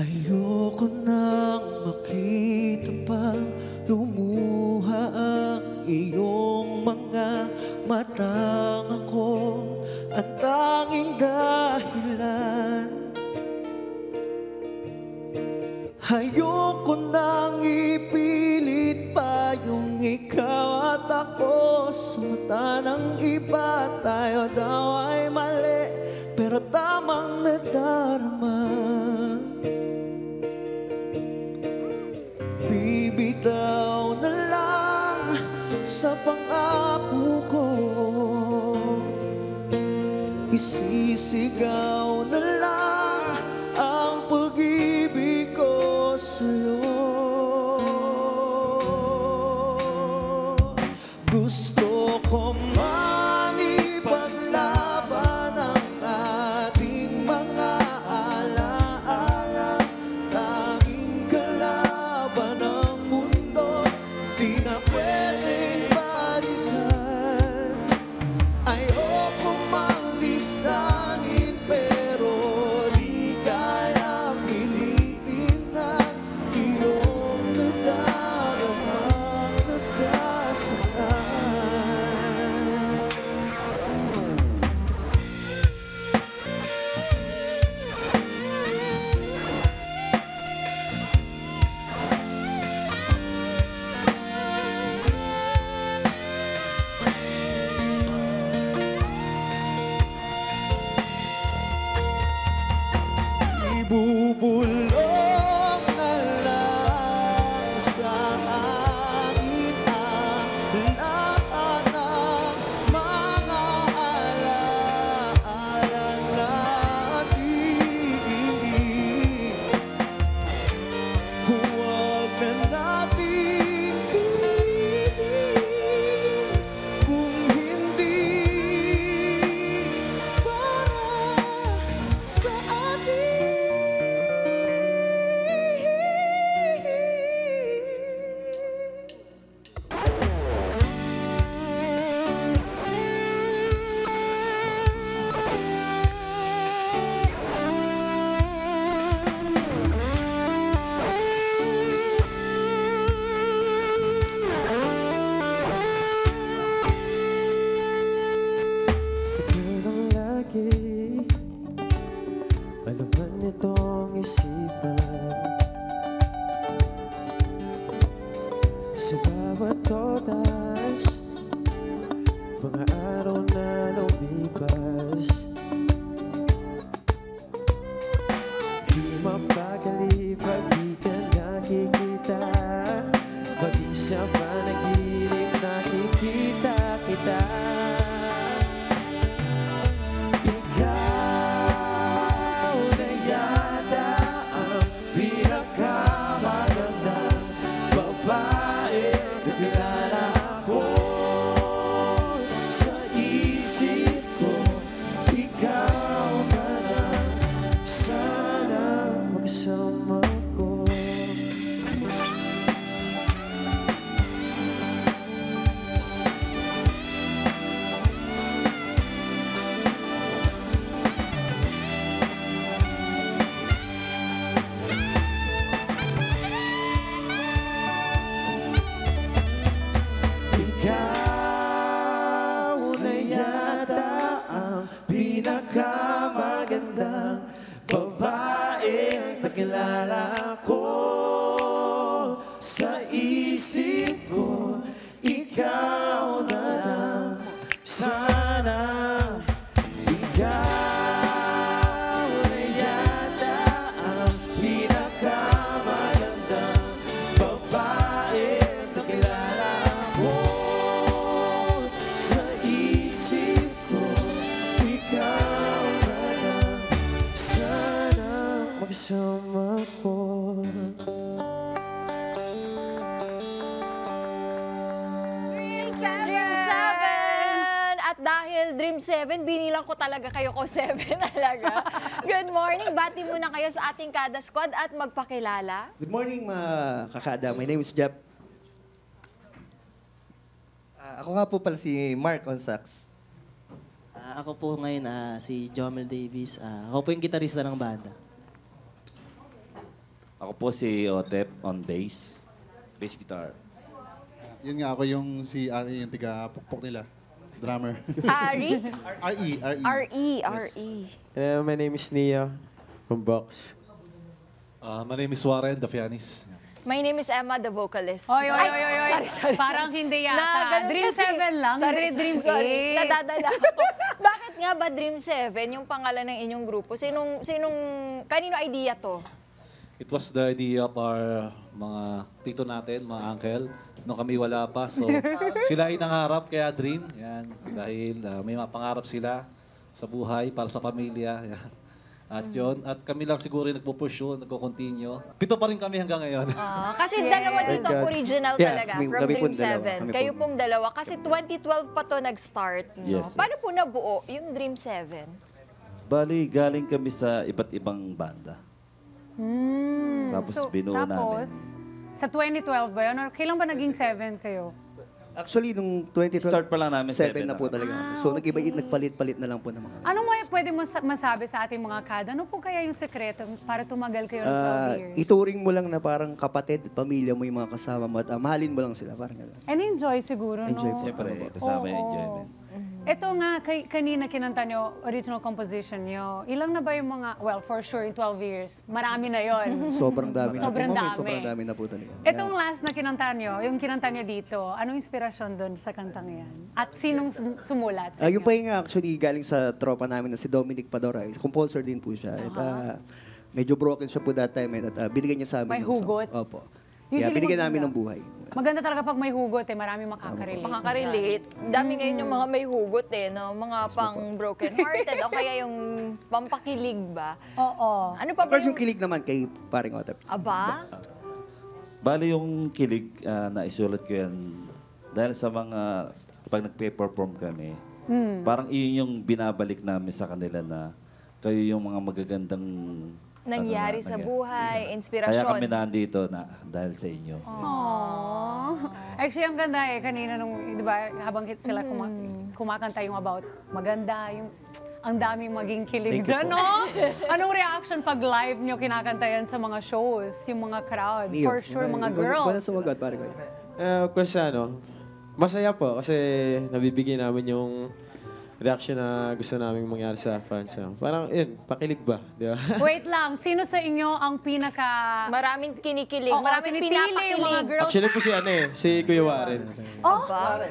Ayoko nang makita pang lumuha ang iyong mga matang ako ang tanging dahilan. Ayoko nang ipilit pa yung ikaw at ako sa mata ng iba. Tayo daw ay mali pero tamang nadarama. Bibitaw na lang sa pangako ko, isisigaw na lang ang pag-ibig ko sa'yo. Gusto ko man ipaglaban ang ating mga alaala, tanging kalaban ng mundo, di na pwedeng balikan. Ayoko mang lisanin pero di kaya pilitin na iyong nadaramang nasasaktan. Ibubulong na lang sa akin ang lahat ng mga alaala natin. Huwag na natin pilitin kung hindi para sa atin. Ikaw ang lagi, ano man itong isipan, sa bawat oras, mga araw na lumipas, di mapagali pag di ka nakikita, maging sa panaginip nakikita kita. Ikaw na yata ang pinakamagandang babae na kilala ko. Sa isip ko, ikaw na lang. Sana magsama ko. Ikaw na yata ang pinakamagandang babae na kilala ko. Sa isip ko, ikaw na lang. Sana ikaw na yata ang pinakamagandang babae na kilala ko. Sa isip ko, ikaw na lang. Sana magsama ko. Dream 7! At dahil Dream 7, binilang ko talaga kayo ko 7 talaga. Good morning. Bati muna kayo sa ating Kada Squad at magpakilala. Good morning mga kakada. My name is Jep. Ako nga po pala si Mark on sax. Ako po ngayon si Jomel Davis. Ako po yung gitarista ng banda. Ako po si Otep on bass. Bass guitar. Yun nga, ako yung si RE, yung tiga-pukpok nila. Drummer. Ari? RE, RE. R-E. My name is Nia from Box. My name is Warren, the pianist. My name is Emma, the vocalist. Oy. Sorry. Parang hindi yata. ganun Dream kasi. 7 lang, Sorry, hindi Dream sorry. 8. Nadadala ako. Bakit nga ba Dream 7 yung pangalan ng inyong grupo? Kanino idea to? It was the idea of our mga tito natin, mga uncle, nung kami wala pa. So, sila ay nangarap, kaya dream. Yan, dahil may mga pangarap sila sa buhay, para sa pamilya. Yan. At yun, at kami lang siguro yung nagpo-pursue, nagko-continue. 7 pa rin kami hanggang ngayon. Kasi dalawa dito ang original Yeah, talaga kami- from kami Dream pong dalawa. 7. Kami Kayo po. pong dalawa. Kasi 2012 pa to nag-start. No? Yes, Paano yes. po nabuo yung Dream 7? Bali, galing kami sa iba't ibang banda. Tapos binuo namin. Tapos, sa 2012 ba yun? Or kailan ba naging 7 kayo? Actually, nung 2012, Start pa lang namin, 7 7 na po na. talaga. So, nagpalit-palit na lang po ng mga... Ano mo pwede masabi sa ating mga kada? Ano po kaya yung sekreto para tumagal kayo ng 12 years? Ituring mo lang na parang kapatid, pamilya mo yung mga kasama mo at mahalin mo lang sila. Parang gano'n. And enjoy siguro, Enjoy no? po. Siyempre, kasama yung Oo. enjoyment. Ito nga, kanina kinanta nyo, original composition nyo. Ilang na ba yung mga, well, for sure, in 12 years, marami na yon. Sobrang dami na po. Sobrang Mami, dami. Sobrang dami na po talaga. Itong last na kinanta nyo, yung kinanta nyo dito, anong inspirasyon doon sa kantang yan? At sinong sumulat sa Yung inyo? pahinga actually galing sa tropa namin na si Dominic Padora. Composer din po siya. At medyo broken siya po that time. At binigyan niya sa amin. May ng song. hugot? Opo. Usually Kaya binigyan maganda. namin ng buhay. Maganda talaga pag may hugot eh, marami makaka-relate. Makaka-relate. Dami ngayon yung mga may hugot no? Mga pang broken-hearted o kaya yung pampakilig ba? Oo. Ano pa Of ba course, yung kilig naman kay paring Otep. Aba? Bali yung kilig, naisulat ko yan dahil sa mga, pag nagpe-perform kami, parang iyon yung binabalik namin sa kanila na kayo yung mga magagandang Nangyari sa nangyari. buhay, Kaya inspirasyon. kami nandito na dahil sa inyo. Actually, ang ganda eh, kanina nung, di ba, habang sila kumakanta yung about maganda, yung ang daming maging kilig dyan, no? Anong reaction pag live nyo kinakanta yan sa mga shows, yung mga crowd? For sure, mga girls. Wala sa wagad, pare ko. Of course, masaya po kasi nabibigyan namin yung reaction na gusto namin mangyari sa fans. Parang, yun, pakilig ba? Di ba? Wait lang, sino sa inyo ang pinaka... Maraming kinikilig, Oo, maraming tinitili yung mga pinapakilig. girls. Actually po si Kuya Warren. Aba?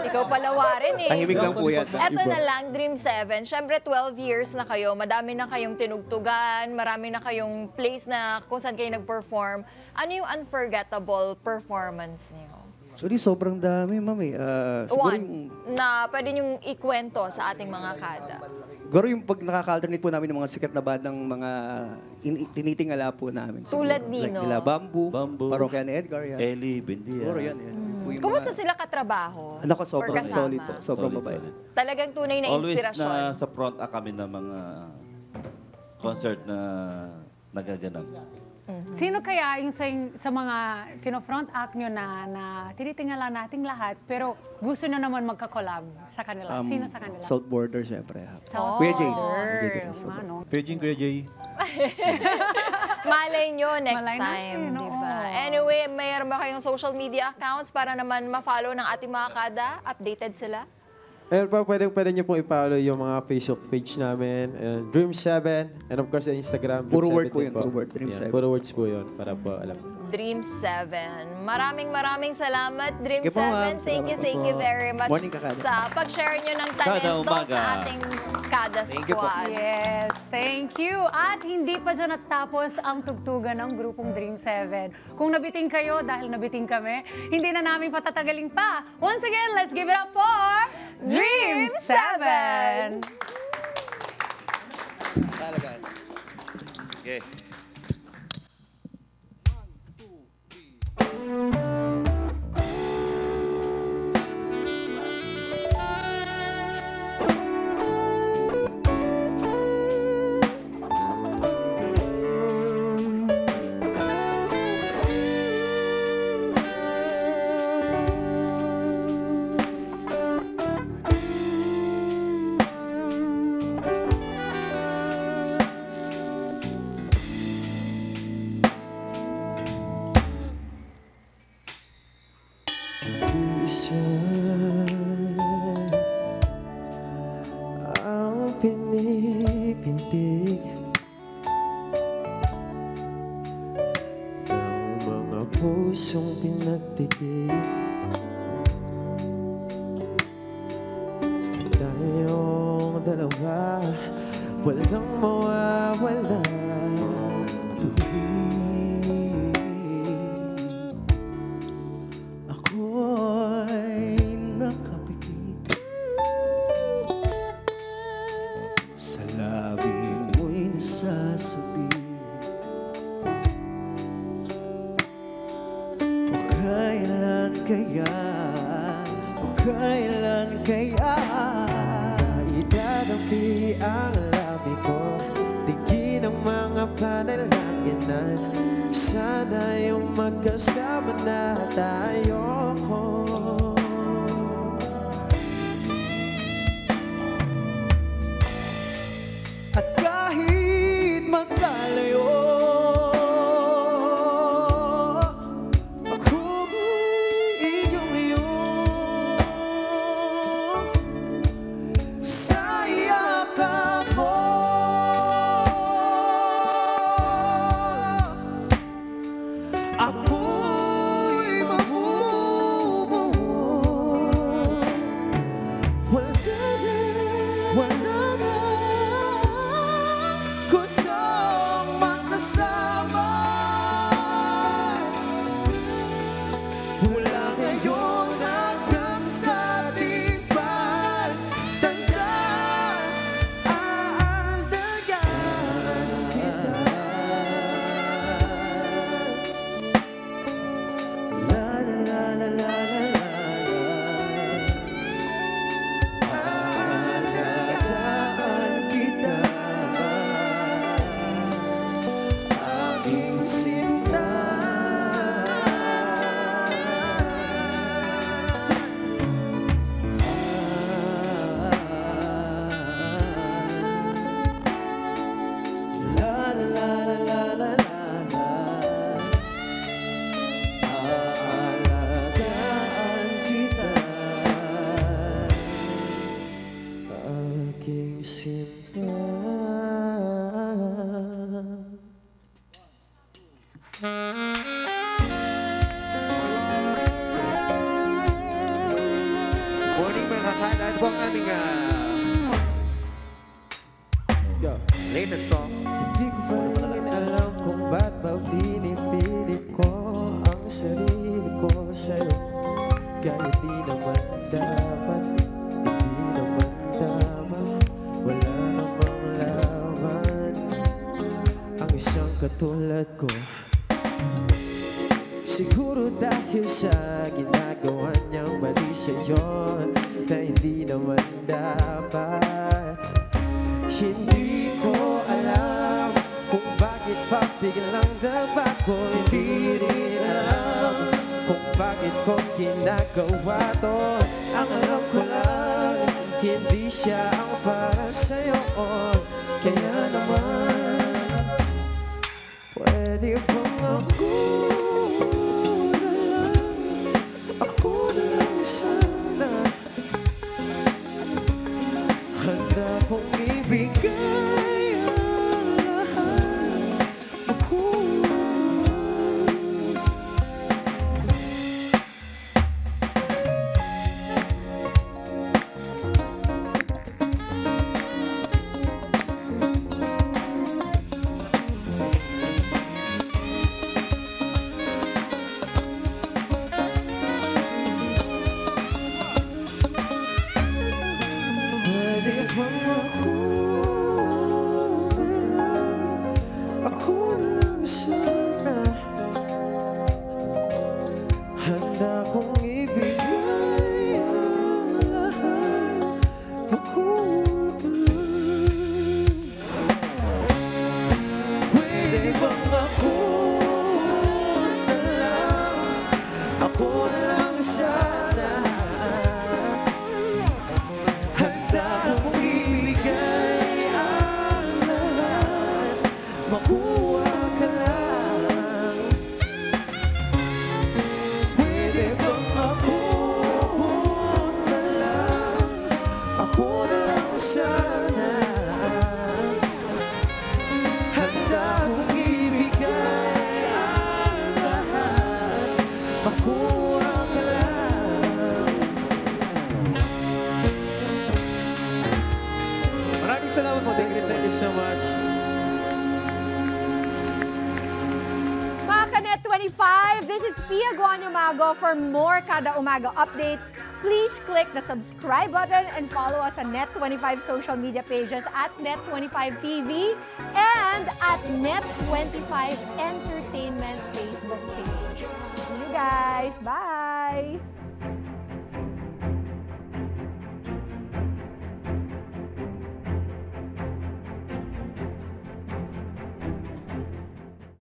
Ikaw pala, Warren eh. Tahimik lang po yan. Eto na lang, Dream 7. Siyempre, 12 years na kayo. Madami na kayong tinugtugan. Marami na kayong place na kung saan kayo nag-perform. Ano yung unforgettable performance niyo? Actually, sobrang dami, mami. Siguro One, yung, na pwede niyong ikwento sa ating mga kada. siguro yung pag nakaka-alternate po namin ng mga sikat na bandang mga tinitingala po namin. Siguro, Tulad nino? Like nila Bamboo, Bamboo. Parokya ni Edgar. Yan. Eli, Bendia. Siguro yan. Po yung Kumusta mga- sila katrabaho? Anak ko, Or sobrang kasama? solid po. Sobrang Solid, mabait. solid. Talagang tunay na Always inspirasyon. na sa front kami ng mga concert na nagaganap. Sino kaya yung sa mga front act nyo na tinitingala nating lahat, pero gusto na naman magka-collab sa kanila? Sino sa kanila? South Border, syempre. South Kuya Jay. Girl, ano? Paging Kuya Jay. Malay nyo next Malay time, natin, di oo. ba? Anyway, mayroon ba kayong social media accounts para naman ma-follow ng ating mga kada? Updated sila? Ayun pa, pwede niyo pong i-follow yung mga Facebook page namin, Dream7, and of course, sa Instagram. Puro Dream7 word po din yun, puro word, Dream7. Puro words po yun, para po alam. Dream 7. Maraming salamat, Dream Okay po, 7. ma'am. Thank Salamat you po. very much Morning, kakada. sa pag-share nyo ng Kada talento umaga. sa ating Kada Thank you po. Squad. Yes, thank you. At hindi pa dyan natapos ang tugtugan ng grupong Dream 7. Kung nabiting kayo dahil nabiting kami, hindi na namin patatagaling pa. Once again, let's give it up for Dream 7! Okay. tindig ng mga pusong pinagtigil. Tayong dalawa, walang mawawala. Tuwing ako'y nakapikit sa labi mo'y nasasabi, o kailan kaya, o kailan kaya idadampi ang labi ko, tingin ang mga panalangin na sana yung magkasama na tayo. at kahit magkalayo, Ako mo'y iyong sa yakap mo. Ako'y mabubuo, wala na gustong makasama. Mula ngayon hanggang sa tipan, tandaan, aalagaan kita. la la la la la la la. Aalagaan kita, aking sinta. La la la la la la la. Aalagaan kita, Aking sinta. Morning mga kakala. Ano po ang aming Let's go. latest song? Hindi ko pa rin alam kung ba't ba pinipilit ko ang sarili ko sa'yo. Kahit di naman dapat, hindi naman dapat, wala namang laban ang isang katulad ko. Siguro dahil sa ginagawa niyang mali sa'yo na hindi naman dapat. Hindi ko alam kung bakit pa biglang daba ko. Hindi rin alam kung bakit ko ginagawa to. Ang alam ko lang, hindi siya ang para sa'yo. Kaya naman, pwede bang ako na lang sana. Handa kong ibigay ang lahat. Ako Net25. This is Pia Guanyamago. For more Kada Umaga updates, please click the subscribe button and follow us on Net25 social media pages at Net25TV and at Net25 Entertainment Facebook page. See you guys. Bye!